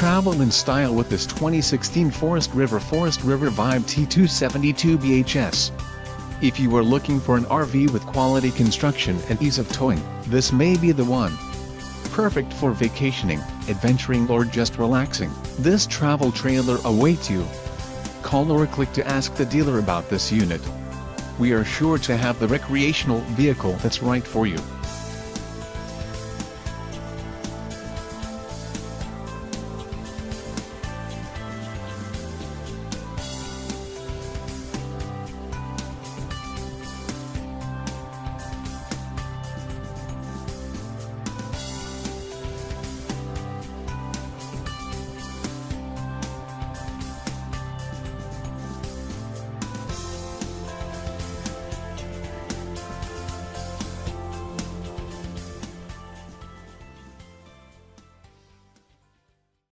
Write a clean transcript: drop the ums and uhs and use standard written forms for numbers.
Travel in style with this 2016 Forest River Vibe T272BHS. If you are looking for an RV with quality construction and ease of towing, this may be the one. Perfect for vacationing, adventuring or just relaxing, this travel trailer awaits you. Call or click to ask the dealer about this unit. We are sure to have the recreational vehicle that's right for you.